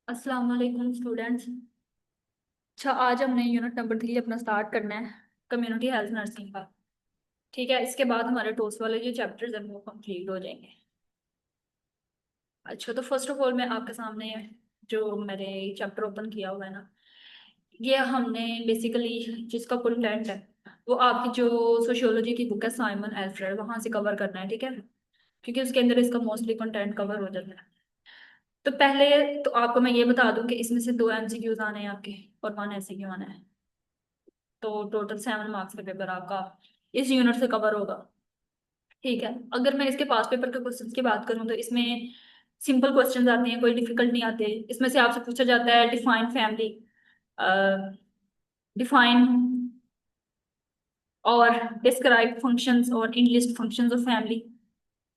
अस्सलाम वालेकुम स्टूडेंट्स। अच्छा, आज हमने यूनिट नंबर 3 अपना स्टार्ट करना है, कम्युनिटी हेल्थ नर्सिंग का। ठीक है, इसके बाद हमारे टोस्ट वाले जो चैप्टर्स हैं वो कंप्लीट हो जाएंगे। अच्छा, तो फर्स्ट ऑफ ऑल मैं आपके सामने जो मैंने चैप्टर ओपन किया हुआ है ना, ये हमने बेसिकली जिसका कंटेंट है वो आपकी जो सोशियोलॉजी की बुक है साइमन एल्फ्रेड, वहां से कवर करना है। ठीक है, क्योंकि उसके अंदर इसका मोस्टली कंटेंट कवर हो जाता है। तो पहले तो आपको मैं ये बता दूं कि इसमें से 2 MCQs आने हैं आपके और 1 SCQ आना है। तो टोटल 7 मार्क्स का पेपर आपका इस यूनिट से कवर होगा। ठीक है, अगर मैं इसके पास पेपर के क्वेश्चंस की बात करूं तो इसमें सिंपल क्वेश्चंस आते हैं, कोई डिफिकल्ट नहीं आते। इसमें से आपसे पूछा जाता है डिफाइन फैमिली, डिफाइन और डिस्क्राइब फंक्शंस और enlist functions of family,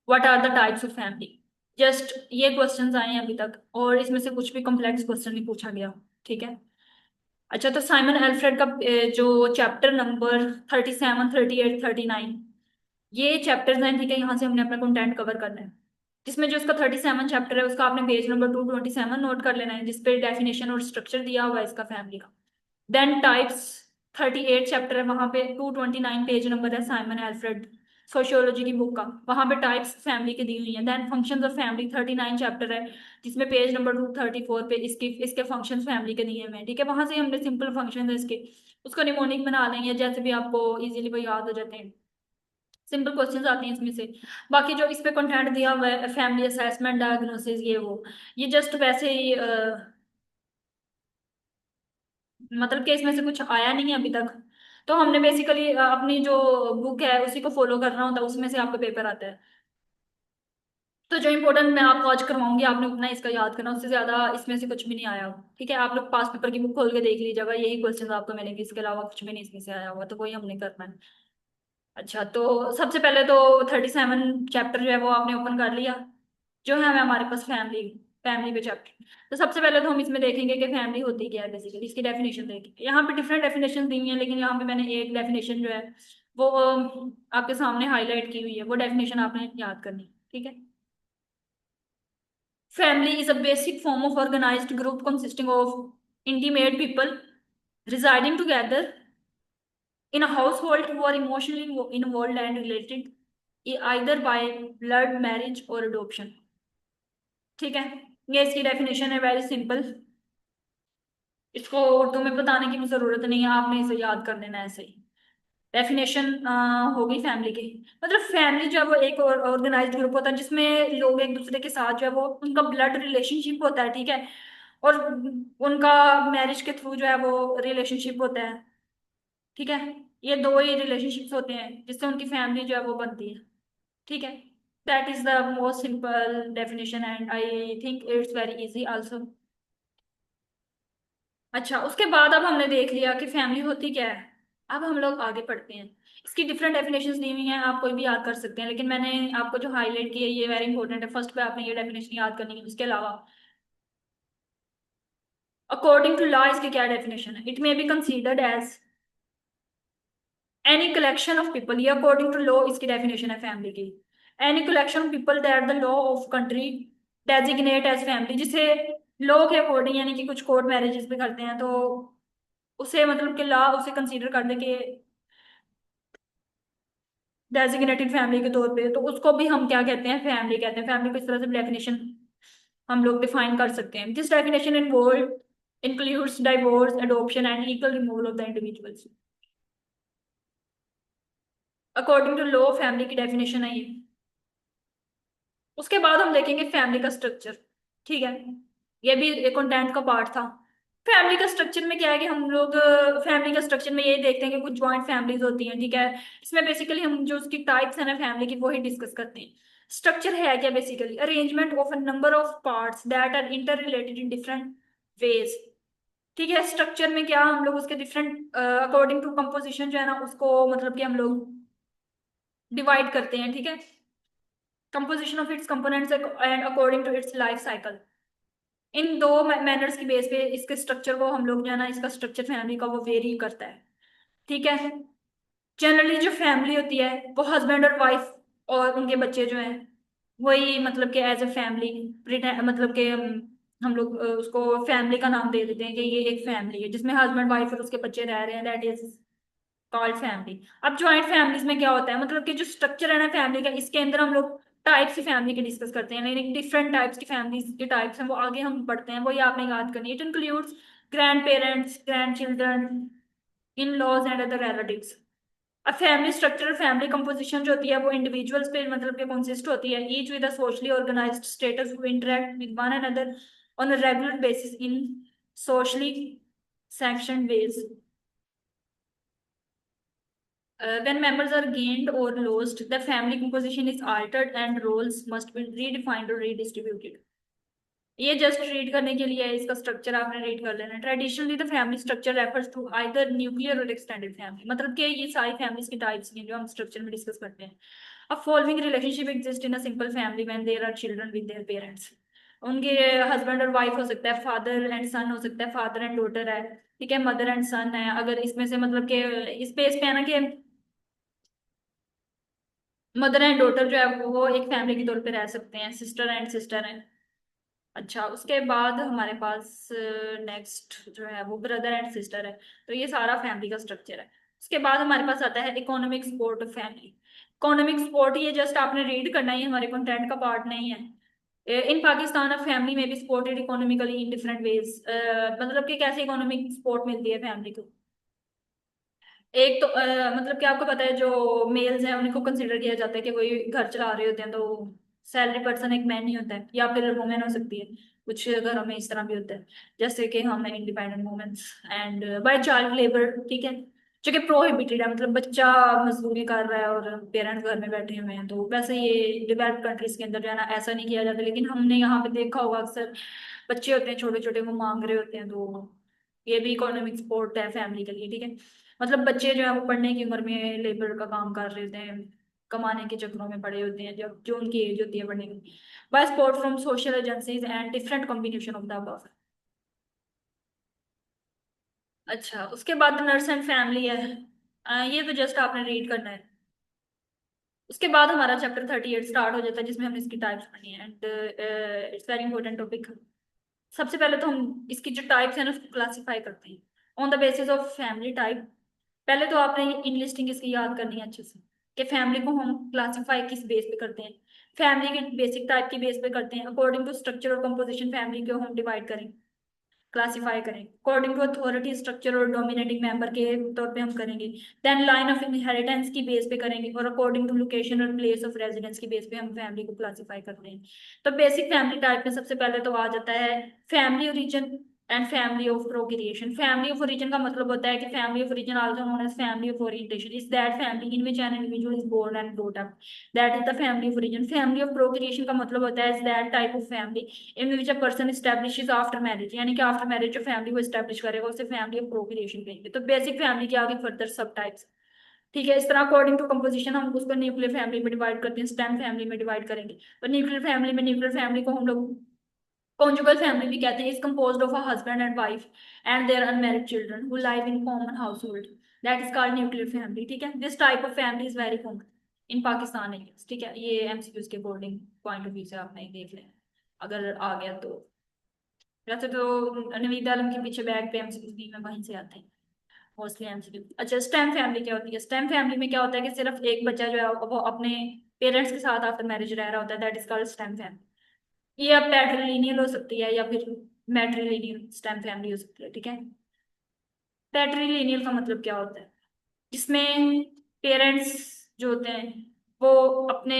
what are the types of family. Just ये क्वेश्चंस आए हैं अभी तक, और इसमें से कुछ भी कॉम्प्लेक्स क्वेश्चन नहीं पूछा गया। ठीक है। अच्छा, तो साइमन एल्फ्रेड का जो चैप्टर नंबर 37, 38, 39, ये चैप्टर्स हैं। ठीक है, यहाँ से हमने अपना कंटेंट कवर करना है, जिसमें जो उसका 37 चैप्टर है उसका आपने पेज नंबर 227 नोट कर लेना है, जिसपे डेफिनेशन और स्ट्रक्चर दिया हुआ है इसका फैमिली का। देन टाइप्स 38 चैप्टर है, वहां पे 229 पेज नंबर है साइमन एल्फ्रेड सोशियोलॉजी की बुक का, वहां पे टाइप्स फैमिली की दी हुई है। Then functions of family 39 chapter है, जिसमें पेज नंबर 234 पे इसके इसके फंक्शंस फैमिली के दिए हुए हैं। ठीक है, वहां से हमने सिंपल फंक्शन है इसके, उसको निमोनिक बना लेंगे जैसे भी आपको इजीली वो याद हो जाते हैं। सिंपल क्वेश्चंस आते हैं इसमें से। बाकी जो इस पे कंटेंट दिया हुआ है फैमिली असेसमेंट डायग्नोसिस ये वो, ये जस्ट वैसे ही मतलब कि इसमें से कुछ आया नहीं है अभी तक। तो हमने बेसिकली अपनी जो बुक है उसी को फॉलो करना होता है, उसमें से आपका पेपर आता है। तो जो इंपॉर्टेंट मैं आपको आज करवाऊंगी आपने उतना इसका याद करना, उससे ज्यादा इसमें से कुछ भी नहीं आया हो। ठीक है, आप लोग पास पेपर की बुक खोल के देख लीजिएगा, यही क्वेश्चन आपको मिलेंगे, इसके अलावा कुछ भी नहीं इसमें से आया हुआ, तो वही हमने करना है। अच्छा, तो सबसे पहले तो 37 चैप्टर जो है वो आपने ओपन कर लिया, जो है हमें हमारे पास फैमिली फैमिली पे चैप्टर। तो सबसे पहले तो हम इसमें देखेंगे कि फैमिली होती क्या है, बेसिकली इसकी डेफिनेशन देखेंगे। यहाँ पे डिफरेंट डेफिनेशन दी हुई है, लेकिन यहाँ पे मैंने एक डेफिनेशन जो है वो आपके सामने हाईलाइट की हुई है, वो डेफिनेशन आपने याद करनी है। ठीक है, family is a basic form of organised group consisting of intimate people residing together in a household who are emotionally involved and related either by blood marriage or adoption। ठीक है, ये इसकी डेफिनेशन है, वेरी सिंपल। इसको उर्दू में बताने की भी जरूरत नहीं है, आपने इसे याद कर लेना है ऐसे ही। डेफिनेशन हो गई फैमिली की। मतलब फैमिली जो है वो एक ऑर्गेनाइज्ड ग्रुप होता है जिसमें लोग एक दूसरे के साथ जो है वो उनका ब्लड रिलेशनशिप होता है। ठीक है, और उनका मैरिज के थ्रू जो है वो रिलेशनशिप होता है। ठीक है, ये दो ही रिलेशनशिप्स होते हैं जिससे उनकी फैमिली जो है वो बनती है। ठीक है, that is the most simple definition and I think it's very easy also. अच्छा, उसके बाद अब हमने देख लिया कि फैमिली होती क्या है, अब हम लोग आगे पढ़ते हैं। इसकी डिफरेंट डेफिनेशंस दी हुई हैं, आप कोई भी याद कर सकते हैं, लेकिन मैंने आपको जो हाईलाइट की है ये वेरी इंपॉर्टेंट है। फर्स्ट पे आपने ये डेफिनेशन याद करनी है। उसके अलावा अकॉर्डिंग टू लॉ इसकी क्या डेफिनेशन है, it may be considered as any collection of people, ये अकॉर्डिंग टू लॉ इसकी डेफिनेशन है फैमिली की। Any collection of people that the law of country designate as family, जिसे लॉ के according, यानी कि कुछ कोर्ट मैरिजेस भी करते हैं तो उसे मतलब कि लॉ उसे कंसीडर कर दे कि डेजिग्नेटेड फैमिली के तौर पे, तो उसको भी हम क्या कहते हैं, फैमिली कहते हैं। फैमिली को इस तरह से डेफिनेशन हम लोग डिफाइन कर सकते हैं। This definition involve includes divorce adoption and legal removal of the individuals. According to law family की डेफिनेशन है ये। उसके बाद हम देखेंगे फैमिली का स्ट्रक्चर। ठीक है, ये भी एक कंटेंट का पार्ट था। फैमिली का स्ट्रक्चर में क्या है कि हम लोग फैमिली का स्ट्रक्चर में ये देखते हैं कि कुछ जॉइंट फैमिलीज होती हैं। ठीक है, इसमें बेसिकली हम जो उसकी टाइप्स है ना फैमिली की वो ही डिस्कस करते हैं। स्ट्रक्चर है क्या, basically arrangement of a number of parts that are interrelated in different ways. ठीक है, स्ट्रक्चर में क्या हम लोग उसके डिफरेंट अकॉर्डिंग टू कंपोजिशन जो है ना उसको मतलब कि हम लोग डिवाइड करते हैं। ठीक है, composition of its components and according to its life cycle, in दो मैनर्स की बेस पे इसके स्ट्रक्चर को हम लोग जो है ना इसका स्ट्रक्चर फैमिली का वो वेरी करता है। ठीक है, जनरली जो फैमिली होती है वो हस्बैंड और वाइफ और उनके बच्चे जो हैं वही मतलब कि एज ए फैमिली मतलब कि हम लोग उसको फैमिली का नाम दे देते हैं कि ये एक फैमिली है जिसमें हस्बैंड वाइफ और उसके बच्चे रह रहे हैं, दैट इज कॉल्ड फैमिली। अब जॉइंट फैमिलीज में क्या होता है, मतलब कि जो स्ट्रक्चर है ना फैमिली का, इसके अंदर हम लोग टाइप्स की फैमिली के डिस्कस करते हैं, यानी डिफरेंट टाइप्स की फैमिलीज के टाइप्स हैं वो आगे हम बढ़ते हैं, वो ये आपने याद करनी है। It includes grandparents, grandchildren, in laws and other relatives. अब फैमिली स्ट्रक्चर, फैमिली कंपोजिशन जो होती है वो इंडिविजुअल्स पे मतलब के कंसिस्ट होती है, each with a socially organised status who interact with one another on a regular basis in socially sanctioned ways. When members are gained or lost, the family composition is altered and roles must be redefined or redistributed. ये just read करने के लिए है, इसका structure आपने read कर लेना। Traditionally the family structure refers to either nuclear और एक्सटेंडेड फैमिली, मतलब कि ये सारी फैमिलीज की टाइप्स हैं जो हम स्ट्रक्चर में डिस्कस करते हैं। अब following relationship exist in a simple family when there are children with their parents. उनके हस्बैंड और वाइफ हो सकता है, फादर एंड सन हो सकता है, फादर एंड डॉटर है, ठीक है, मदर एंड सन है। अगर इसमें से मतलब कि इस बेस पे है ना कि मदर एंड डॉटर जो है वो एक फैमिली के तौर पे रह सकते हैं, सिस्टर एंड सिस्टर है। अच्छा, उसके बाद हमारे पास नेक्स्ट जो है वो ब्रदर एंड सिस्टर है। तो ये सारा फैमिली का स्ट्रक्चर है। उसके बाद हमारे पास आता है economic support of family. Economic support ये जस्ट आपने रीड करना ही है, हमारे कंटेंट का पार्ट नहीं है। इन पाकिस्तान ऑफ फैमिली में भी सपोर्टेड इकोनॉमिकली इन डिफरेंट वेज, मतलब कि कैसे इकोनॉमिक सपोर्ट मिलती है फैमिली को। एक तो मतलब कि आपको पता है जो मेल्स हैं उनको कंसिडर किया जाता है कि कोई घर चला रहे होते हैं, तो सैलरी पर्सन एक मैन ही होता है या फिर वुमेन हो सकती है। कुछ घरों में इस तरह भी होता है, जैसे कि हम independent women's and by child labour, ठीक है, जो कि प्रोहिबिटेड है, मतलब बच्चा मजदूरी कर रहा है और पेरेंट्स घर में बैठे हुए हैं। तो वैसे ये डेवलप्ड कंट्रीज के अंदर जो है ना ऐसा नहीं किया जाता, लेकिन हमने यहाँ पे देखा होगा अक्सर बच्चे होते हैं छोटे छोटे वो मांग रहे होते हैं, तो ये भी इकोनॉमिक सपोर्ट है फैमिली के लिए, ठीक है। मतलब बच्चे जो है वो पढ़ने की उम्र में लेबर का काम कर रहे होते हैं, कमाने के चक्रों में पड़े होते हैं जब जो उनकी एज होती है पढ़ने की। By support from social agencies and different combination of the above. अच्छा, उसके बाद नर्स एंड फैमिली है। ये तो जस्ट आपने रीड करना है। उसके बाद हमारा चैप्टर 38 स्टार्ट हो जाता है जिसमें हमने इसकी टाइप्स पढ़नी है and it's very important topic. सबसे पहले तो हम इसकी जो टाइप्स है ना उसको क्लासिफाई करते हैं on the basis of family type. पहले तो आपने ये इन लिस्टिंग इसकी याद करनी है अच्छे से कि फैमिली को हम क्लासिफाई किस बेस पे करते हैं। फैमिली के बेसिक टाइप की बेस पे करते हैं, अकॉर्डिंग टू स्ट्रक्चर और कंपोजिशन फैमिली को हम डिवाइड करें, क्लासिफाई करें अकॉर्डिंग टू अथॉरिटी स्ट्रक्चर और डोमिनेटिंग मेंबर के तौर पे हम करेंगे। देन लाइन ऑफ इनहेरिटेंस की बेस पे करेंगे और अकॉर्डिंग टू लोकेशन और प्लेस ऑफ रेजिडेंस की बेस पे हम फैमिली को क्लासिफाई करते हैं। तो बेसिक फैमिली टाइप में सबसे पहले तो आ जाता है family origin and family of procreation. Family of origin का मतलब होता है कि family of origin also known as family of orientation is that family in which an individual is born and brought up, that is the family of origin. Family of procreation का मतलब होता है that type of family in which a person establishes after marriage, यानी कि after marriage जो family को establish करेगा उसे फैमिली ऑफ प्रोक्रिएशन कहेंगे। तो बेसिक फैमिली के आगे फर्दर सब टाइप्स, ठीक है। इस तरह अकॉर्डिंग टू कंपोजिशन हम उसको न्यूक्लियर फैमिली में डिवाइड करते हैं, स्टेम फैमिली में डिवाइड करेंगे। और न्यूक्लियर फैमिली को हम लोग conjugal family भी कहते हैं, is composed of a husband and wife and their unmarried children who live in common household, that is called nuclear family, ठीक है। this type of family is very common in Pakistan I guess, ठीक है। ये MCQs के according point of view से आपने देख लें अगर आ गया तो। वैसे तो नवीद आलम के पीछे बैग पे एमसीक्यूज भी में वहीं से आते हैं मोस्टली एमसीक्यू। अच्छा, स्टेम फैमिली क्या होती है? स्टेम फैमिली में क्या होता है कि सिर्फ एक बच्चा जो है वो अपने पेरेंट्स के साथ आफ्टर मैरिज रह रहा होता है, that is called stem family. ये अब पैट्रिलिनियल हो सकती है या फिर मैट्रिलिनियल स्टेम फैमिली हो सकती है, ठीक है। पैट्रिलिनियल का मतलब क्या होता है? जिसमें पेरेंट्स जो होते हैं वो अपने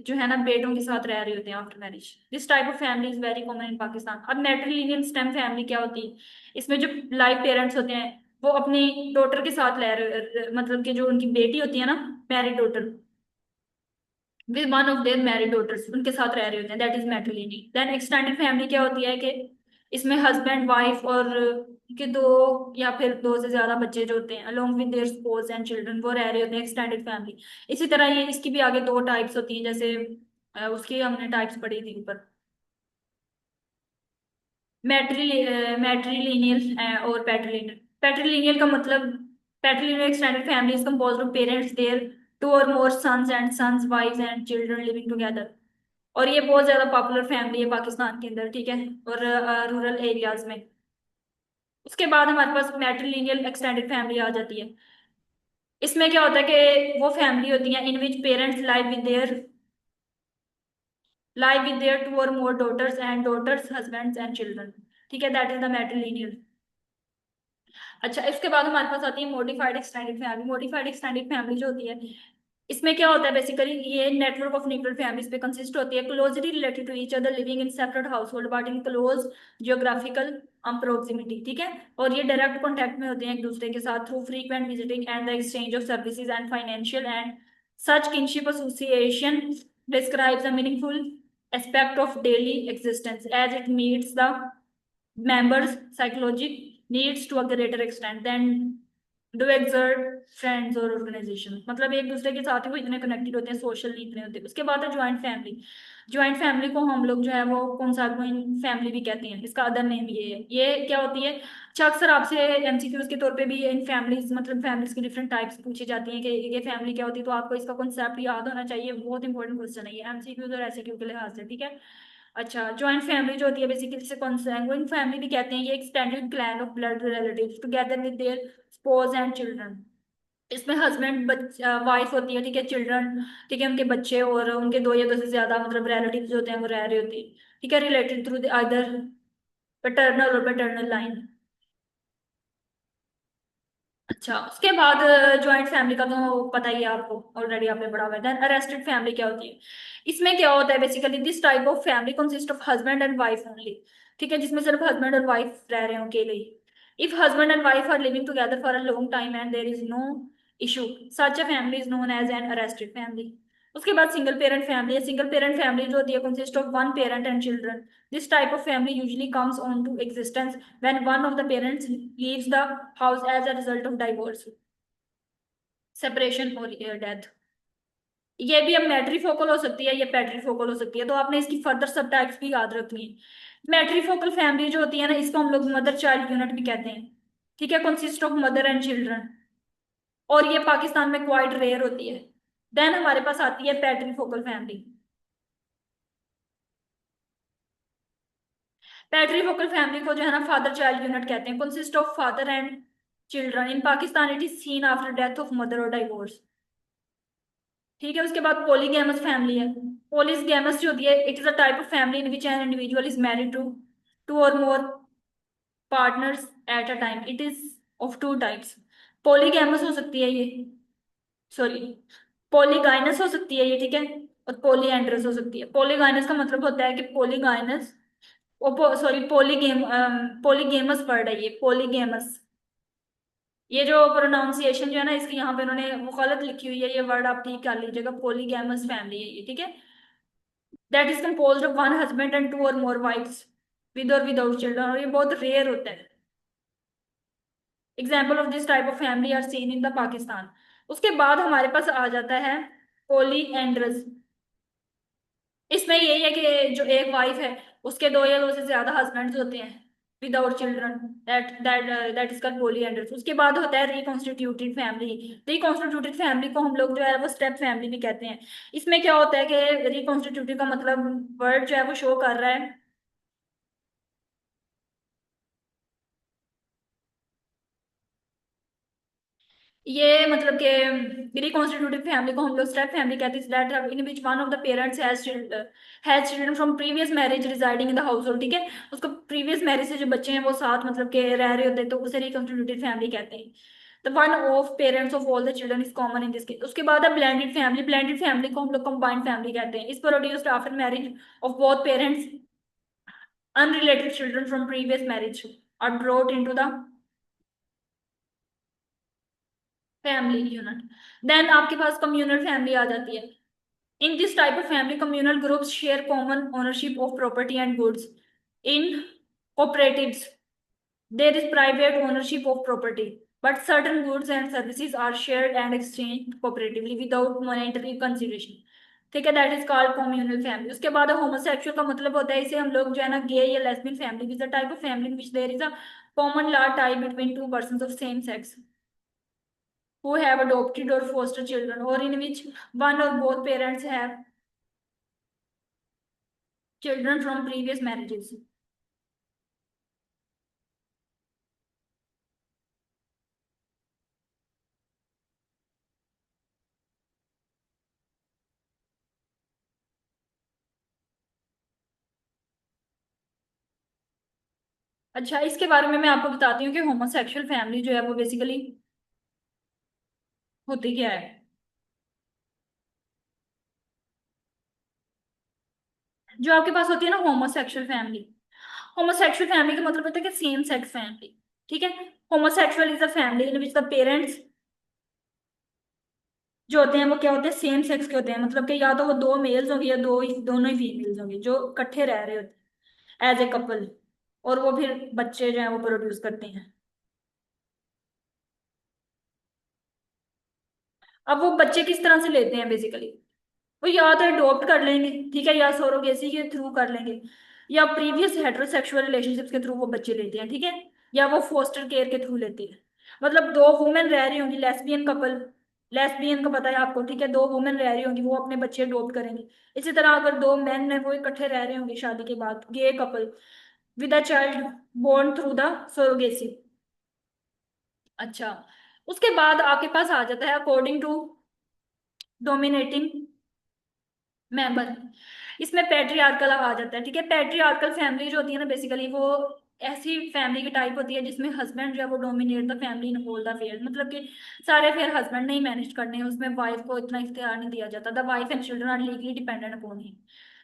जो है ना बेटों के साथ रह रहे होते हैं after marriage. This type of family is very common in Pakistan. अब मैट्रिलिनियल स्टेम फैमिली क्या होती है? इसमें जो लाइव पेरेंट्स होते हैं वो अपनी डॉटर के साथ रह रहे, मतलब कि जो उनकी बेटी होती है ना, married daughter, with one of their married daughters, उनके साथ रह रहे होते हैं, that is matriliny. Then extended family क्या होती है कि इसमें हस्बैंड वाइफ और के दो या फिर दो से ज्यादा बच्चे जो होते हैं along with their spores and children वो रह रहे होते हैं, एक्सटेंडेड फैमिली। इसी तरह ये इसकी भी आगे दो टाइप्स होती हैं, जैसे उसकी हमने टाइप्स पढ़ी थी ऊपर, मैट्रिलिनियल और पैट्रिलिनियल। पैट्रिलिनियल का मतलब patrilineal extended family is composed of parents their two और more sons and sons wifes and children living together. और ये बहुत ज्यादा पॉपुलर फैमिली है पाकिस्तान के अंदर, ठीक है, और रूरल एरियाज में। उसके बाद हमारे पास मैट्रिलिनियल एक्सटेंडेड फैमिली आ जाती है। इसमें क्या होता है कि वो फैमिली होती है in which parents live with their two और more daughters and daughters husbands and children, ठीक है, दैट इज द मैट्रिलिनियल। अच्छा, इसके बाद हमारे पास आती है modified extended family. Modified extended family जो होती है, इसमें क्या होता है बेसिकली, ये नेटवर्क ऑफ न्यूक्लियर फैमिलीज पे कंसिस्ट होती है, closely related to each other, living in separate household but in close geographical proximity, ठीक है। और ये डायरेक्ट कॉन्टेक्ट में होते हैं एक दूसरे के साथ through frequent visiting and the exchange of services and financial and such kinship association describes a meaningful aspect of daily existence as it meets the members' psychological needs to a greater extent than do exert friends और organisation. मतलब एक दूसरे के साथ ही वो इतने connected होते हैं, सोशली इतने होते हैं। उसके बाद है ज्वाइंट फैमिली। ज्वाइंट फैमिली को हम लोग जो है वो कौन सा फैमिली भी कहते हैं, इसका अदर नेम ये है। ये क्या होती है, अच्छा अक्सर आपसे एमसीक्यूज के तौर पे भी इन फैमिलीज, मतलब फैमिलीज की डिफरेंट टाइप्स पूछी जाती हैं कि ये फैमिली क्या होती है, तो आपको इसका कॉन्सेप्ट याद होना चाहिए। बहुत इंपॉर्टेंट क्वेश्चन है ये एमसीक्यूज और एसएक्यू के लिहाज से, ठीक है। अच्छा, जॉइंट फैमिली जो होती है बेसिकली जिसे कॉन्सैंग्यूइंग फैमिली भी कहते हैं। ये extended clan of blood relatives together with their suppose and children. इसमें हस्बैंड बच्चा वाइफ होती है, ठीक है, चिल्ड्रन, ठीक है, उनके बच्चे और उनके दो या दो से ज्यादा मतलब रिलेटिव्स होते हैं वो रह रहे होते हैं, ठीक है, रिलेटेड थ्रू आइदर पैटर्नल और पैटर्नल लाइन। अच्छा, उसके बाद ज्वाइंट फैमिली का तो पता ही है आपको, ऑलरेडी आपने पढ़ा हुआ है। देन अरेस्टेड फैमिली क्या होती है, इसमें क्या होता है basically, this type of family consist of husband and wife only, ठीक है, जिसमें सिर्फ हस्बैंड और वाइफ रह रहे हो अकेले ही। If husband and wife are living together for a long time and there is no issue, such a family is known as an arrested family. उसके बाद सिंगल पेरेंट फैमिली है। सिंगल पेरेंट फैमिली जो होती है consist of one parent and children. This type of family usually comes on to existence when one of the parents leaves the house as a result of divorce, separation और death. ये भी अब मैट्रीफोकल हो सकती है, ये पैट्रीफोकल हो सकती है, तो आपने इसकी फर्दर सब टाइप्स भी याद रखनी है। मैट्रीफोकल फैमिली जो होती है ना, इसको हम लोग मदर चाइल्ड यूनिट भी कहते हैं, ठीक है, consist of mother and children, और ये पाकिस्तान में क्वाइट रेयर होती है। देन हमारे पास आती है पैट्रीफोकल फैमिली। पैट्रीफोकल फैमिली को जो है ना फादर चाइल्ड यूनिट कहते हैं, consist of father and children. In Pakistan it is seen after death of mother और डाइवोर्स, ठीक है। उसके बाद पॉलीगैमस फैमिली है। पॉलीगैमस जो होती है, it is a type of family in which an individual is married to two और more partners at a time. It is of two types. Polygamous हो सकती है ये, सॉरी, पॉलीगाइनस हो सकती है ये, ठीक है, और पॉलीएंड्रस हो सकती है। पॉलीगाइनस का मतलब होता है कि पॉलीगाइनस, सॉरी, पॉलीगेमस वर्ड है ये, पॉलीगेमस। ये जो प्रोनाउंसिएशन जो है ना इसकी, यहाँ पे उन्होंने वो गलत लिखी हुई है, ये वर्ड आप ठीक कर लीजिएगा। पॉलीगैमस फैमिली है ये, ठीक है, that is composed of one husband and two और मोर वाइफ्स विद और विदाउट चिल्ड्रन, और ये बहुत रेयर होता है। Example of this type of family are seen in the Pakistan. उसके बाद हमारे पास आ जाता है पॉलीएंड्रस। इसमें यही है कि जो एक वाइफ है उसके दो या दो से ज्यादा हस्बैंड्स होते हैं without children, that is called polyandrous. उसके बाद होता है रिकॉन्स्टिट्यूटेड फैमिली। रिकॉन्स्टिट्यूटेड फैमिली को हम लोग जो है वो स्टेप फैमिली भी कहते हैं। इसमें क्या होता है कि रिकॉन्स्टिट्यूटेड का मतलब वर्ड जो है वो शो कर रहा है, ये मतलब कि रिकॉन्स्टिट्यूटेड फैमिली को हम लोग स्टेप फैमिली कहते हैं, that in which one of the parents has children from previous marriage residing in the house hold, ठीक है, उसको प्रीवियस मैरिज से जो बच्चे हैं वो साथ मतलब के रह रहे होते हैं, तो उसे रिकॉन्स्टिट्यूटेड फैमिली कहते हैं। The one of parents of all the children is common in this case. उसके बाद है ब्लेंडेड फैमिली। ब्लेंडेड फैमिली को हम लोग कंबाइंड फैमिली कहते हैं। Is produced after marriage of both parents, unrelated children from previous marriage are brought into the family unit. Then आपके पास कम्युनल फैमिली आ जाती है। In this type of family, communal groups share common ownership of property and goods. In cooperatives, there is private ownership of property, but certain goods and services are shared and exchanged cooperatively without monetary consideration. ठीक है, that is called communal family. उसके बाद homosexual का मतलब होता है, इसे हम लोग जो है ना गे या lesbian family is a type of family in which there is a common law tie between two persons of same sex who have adopted or foster children or in which one or both parents have children from previous marriages. अच्छा, इसके बारे में मैं आपको बताती हूँ कि homosexual family जो है वो बेसिकली होती क्या है। जो आपके पास होती है ना होमोसेक्सुअल फैमिली, होमोसेक्सुअल फैमिली का मतलब होता है कि सेम सेक्स फैमिली। ठीक है। Homosexual is a family in which the parents जो होते हैं वो क्या होते हैं, सेम सेक्स के होते हैं। मतलब कि या तो वो दो मेल्स होंगे या दोनों ही फीमेल्स होंगे जो इकट्ठे रह रहे होते हैं एज ए कपल, और वो फिर बच्चे जो है वो प्रोड्यूस करते हैं। अब वो बच्चे किस तरह से लेते हैं बेसिकली, वो या तो अडॉप्ट कर लेंगे, ठीक है, या सरोगेसी के थ्रू कर लेंगे, या प्रीवियस हेटेरोसेक्सुअल रिलेशनशिप्स के थ्रू वो बच्चे लेते हैं, ठीक है, या वो फोस्टर केयर के थ्रू लेते हैं। मतलब दो वुमेन रह रही होंगी, लेस्बियन कपल, लेस्बियन का पता है आपको, ठीक है, दो वुमेन रह रही होंगी, वो अपने बच्चे अडॉप्ट करेंगे। इसी तरह अगर दो मेन है वो इकट्ठे रह रहे होंगे शादी के बाद, gay couple with a child born through the surrogacy. अच्छा, उसके बाद आपके पास आ जाता है अकॉर्डिंग टू डोमिनेटिंग मेंबर। इसमें पैट्रियार्कल आ जाता है, ठीक है। पैट्रियार्कल फैमिली जो होती है ना बेसिकली वो ऐसी फैमिली की टाइप होती है जिसमें हस्बैंड जो है वो dominate the family in all the affair. मतलब कि सारे अफेयर हस्बैंड ने ही मैनेज करने हैं, उसमें वाइफ को इतना इख्तियार नहीं दिया जाता। The wife and children are legally dependent upon him.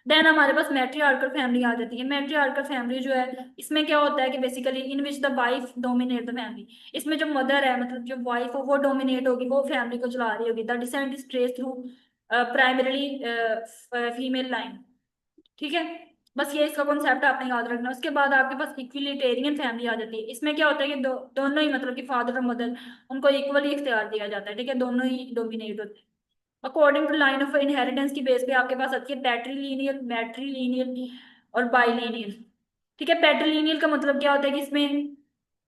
Then हमारे पास मैट्रियार्कल फैमिली आ जाती है। मैट्रियार्कल फैमिली जो है इसमें क्या होता है कि basically in which the wife dominate the family. इसमें जो मदर है, मतलब जो वाइफ हो वो डोमिनेट होगी, वो फैमिली को चला रही होगी। The descent is trace through primarily female line. ठीक है। बस ये इसका कॉन्सेप्ट आपने याद रखना। उसके बाद आपके पास इक्विलिटेरियन फैमिली आ जाती है। इसमें क्या होता है कि दोनों ही, मतलब कि फादर और मदर, उनको इक्वली इख्तियार दिया जाता है, ठीक है, दोनों ही डोमिनेट होते हैं। According to line of inheritance की बेस पे आपके पास आती है पैट्रीलिनियल, मैट्रीलिनियल और बाइलिनियल। ठीक है। पैट्रीलिनियल का मतलब क्या होता है कि इसमें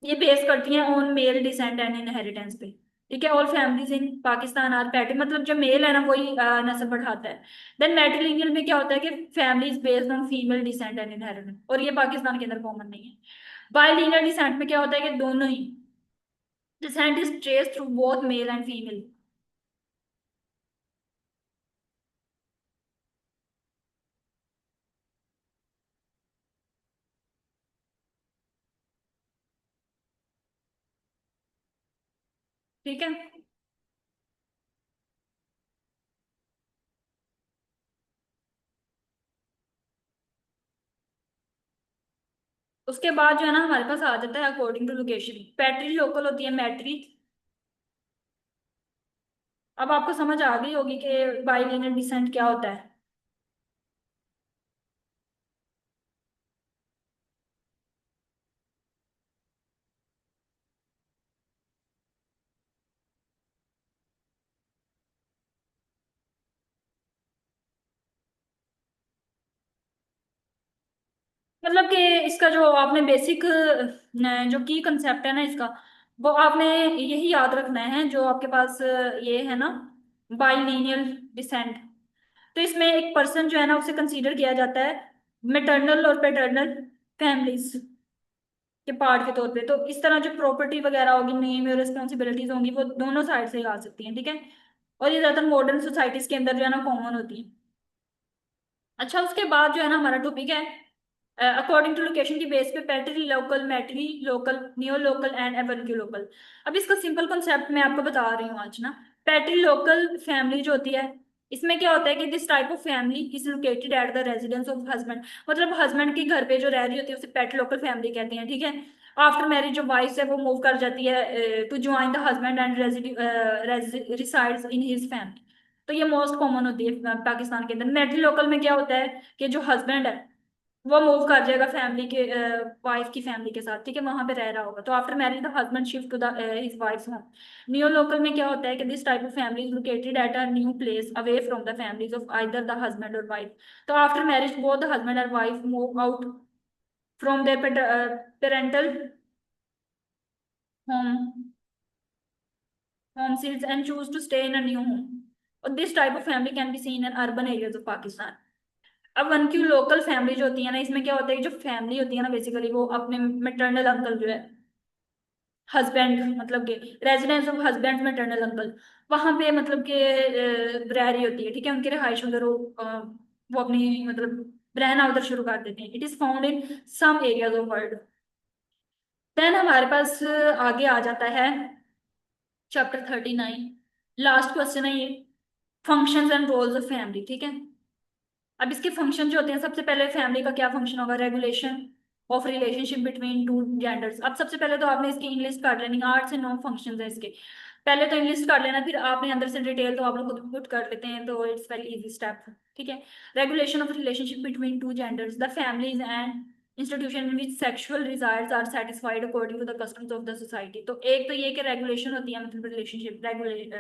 ये बेस करती हैं on male descent and inheritance पे। ठीक है। All families in Pakistan are pattern, मतलब जो मेल है ना वही नस्ल बढ़ाता है। देन मैट्रिलिनियल में क्या होता है कि families based on female descent and inheritance, और ये पाकिस्तान के अंदर कॉमन नहीं है। बाइलिनियल डिसेंट में क्या होता है कि दोनों ही descent is trace through both male and female. ठीक है। उसके बाद जो है ना हमारे पास आ जाता है अकॉर्डिंग टू लोकेशन। पैट्री लोकल होती है मैट्री। अब आपको समझ आ गई होगी कि बाइलिनियल डिसेंट क्या होता है। मतलब कि इसका जो आपने बेसिक जो की कंसेप्ट है ना इसका, वो आपने यही याद रखना है जो आपके पास ये है ना, बाइलिनियल डिसेंट। तो इसमें एक पर्सन जो है ना उसे कंसीडर किया जाता है मेटर्नल और पेटर्नल फैमिलीज के पार्ट के तौर पे। तो इस तरह जो प्रॉपर्टी वगैरह होगी, नेम और रिस्पॉन्सिबिलिटीज होंगी, वो दोनों साइड से ही आ सकती हैं, ठीक है। और ये ज्यादातर मॉडर्न सोसाइटीज के अंदर जो है ना कॉमन होती है। अच्छा, उसके बाद जो है ना हमारा टॉपिक है अकॉर्डिंग टू लोकेशन की बेस पे patrilocal, matrilocal, neolocal and avunculocal. अब इसका सिंपल कॉन्सेप्ट मैं आपको बता रही हूँ आज ना। पैट्री लोकल फैमिली जो होती है इसमें क्या होता है कि this type of family is located at the residence of husband. मतलब हस्बैंड के घर पे जो रह रही होती है उसे पैट्री लोकल फैमिली कहते हैं, ठीक है। आफ्टर मैरिज जो वाइफ है वो मूव कर जाती है to join the husband and resides in his family. तो ये मोस्ट कॉमन होती है पाकिस्तान के अंदर। मैट्री लोकल में क्या होता है कि जो हस्बैंड है वो मूव कर जाएगा फैमिली के, वाइफ की फैमिली के साथ, ठीक है, वहां पे रह रहा होगा। तो after marriage the husband shift to the his wife's home. New local में क्या होता है कि this type of family is located at a new place away from the families of either the husband और वाइफ। तो after marriage both the husband and wife move out from their parental home home seats and choose to stay in a new home. Or this type of family can be seen in urban areas of Pakistan. अब one Q local family जो होती है ना, इसमें क्या होता है कि जो फैमिली होती है ना बेसिकली वो अपने मेटर्नल अंकल जो है, हस्बैंड मतलब के residence of husband maternal uncle, वहां पे मतलब के ब्रहरी होती है, ठीक है, उनकी रिहाइश उधर वो अपनी मतलब रहना उधर शुरू कर देते हैं। It is found in some areas of world. Then हमारे पास आगे आ जाता है चैप्टर 39। लास्ट क्वेश्चन है ये, functions and roles of family, ठीक है। अब इसके फंक्शन जो होते हैं, सबसे पहले फैमिली का क्या फंक्शन होगा, regulation of relationship between two genders. अब सबसे पहले तो आपने इसकी इंग्लिश कर लेनी, 8 से 9 फंक्शन है इसके। पहले तो इंग्लिश कर लेना, फिर आपने अंदर से डिटेल तो आप लोग खुद पुट कर लेते हैं, तो इट्स वेरी इजी स्टेप, ठीक है। Regulation of relationship between two genders, the families and institution in which sexual desires are satisfied according to the customs of the society. तो एक तो ये कि रेगुलेशन होती है मतलब relationship regulate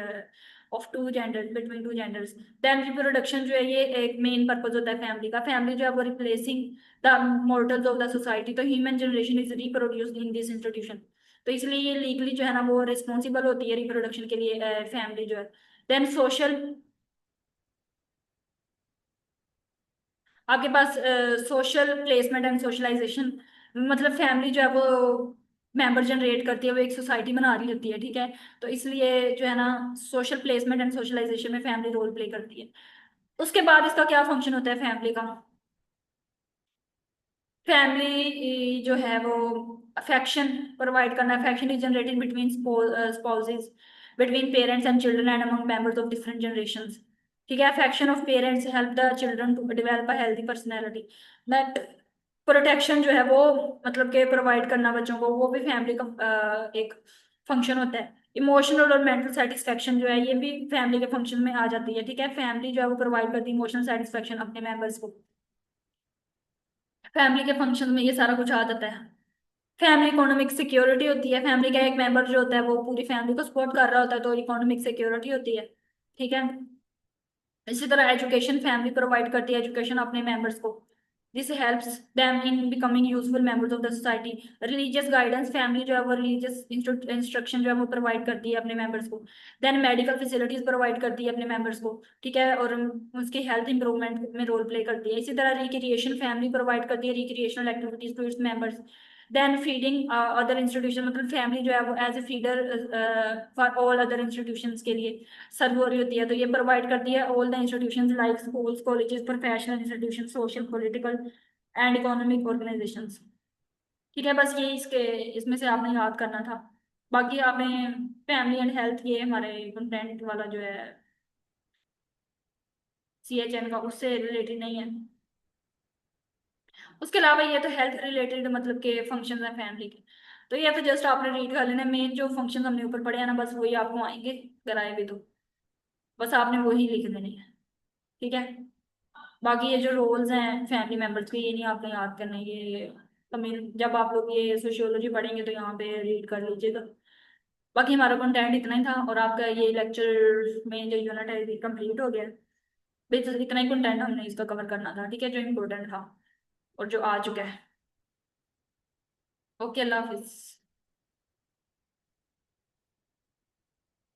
of two genders between two genders. Then reproduction जो है ये एक मेन पर्पज होता है फैमिली का। फैमिली जो है वो replacing the mortals of the society, तो human generation is reproduced in this institution. तो इसलिए ये लीगली जो है ना वो रिस्पॉन्सिबल होती है रिप्रोडक्शन के लिए फैमिली जो है। देन सोशल, आपके पास सोशल प्लेसमेंट एंड सोशलाइजेशन, मतलब फैमिली जो है वो मेंबर जनरेट करती है, वो एक सोसाइटी बना रही होती है, ठीक है। तो इसलिए जो है ना सोशल प्लेसमेंट एंड सोशलाइजेशन में फैमिली रोल प्ले करती है। उसके बाद इसका क्या फंक्शन होता है फैमिली का, फैमिली जो है वो अफेक्शन प्रोवाइड करना। Affection is generated between spouses, between parents and children and among members of different generations, ठीक है। Affection of parents help the children to develop a healthy personality. That protection जो है वो मतलब के प्रोवाइड करना बच्चों को, वो भी फैमिली का एक फंक्शन होता है। इमोशनल और मेंटल सेटिस्फेक्शन जो है ये भी फैमिली के फंक्शन में आ जाती है, ठीक है। फैमिली जो है वो प्रोवाइड करती है इमोशनल सेटिस्फेक्शन अपने मेंबर्स को। फैमिली के फंक्शन में ये सारा कुछ आ जाता है। फैमिली इकोनॉमिक सिक्योरिटी होती है, फैमिली का एक मेंबर जो होता है वो पूरी फैमिली को सपोर्ट कर रहा होता है, तो इकोनॉमिक सिक्योरिटी होती है, ठीक है। इसी तरह एजुकेशन फैमिली प्रोवाइड करती है एजुकेशन अपने मेंबर्स को। This helps them in becoming useful members of the society. Religious guidance family जो है वो रिलीजियस इंस्ट्रक्शन जो है वो प्रोवाइड करती है अपने मेंबर्स को। देन मेडिकल फैसिलिटीज प्रोवाइड करती है अपने मेंबर्स को, ठीक है, और उसकी हेल्थ इंप्रूवमेंट में रोल प्ले करती है। इसी तरह रिक्रिएशन फैमिली प्रोवाइड करती है recreational activities to its members. Then feeding other institution, मतलब फैमिली जो है वो as a feeder for all other institutions के लिए सर्व हो रही होती है, तो ये प्रोवाइड करती है all the institutions like schools colleges professional institution social political and economic organisations, ठीक है। बस ये इसके इसमें से आपने याद करना था। बाकी आपने फैमिली एंड हेल्थ, ये हमारे कंटेंट वाला जो है CHN का, उससे रिलेटेड नहीं है। उसके अलावा ये तो हेल्थ रिलेटेड मतलब के फंक्शंस हैं फैमिली के, तो ये तो जस्ट आपने रीड कर लेना। मेन जो फंक्शंस हमने ऊपर पढ़े हैं ना बस वही आपको आएंगे कराए भी, तो बस आपने वही लिख देने हैं, ठीक है। बाकी ये जो रोल्स हैं फैमिली मेंबर्स के ये नहीं आपने याद करना, ये कमिल जब आप लोग ये सोशियोलॉजी पढ़ेंगे तो यहाँ पे रीड कर लीजिएगा। बाकी हमारा कंटेंट इतना ही था, और आपका ये लेक्चर में जो यूनिट है कंप्लीट हो गया है। बस इतना ही कंटेंट हमने इसका कवर करना था, ठीक है, जो इम्पोर्टेंट था और जो आ चुका है। ओके, अल्लाह हाफिज।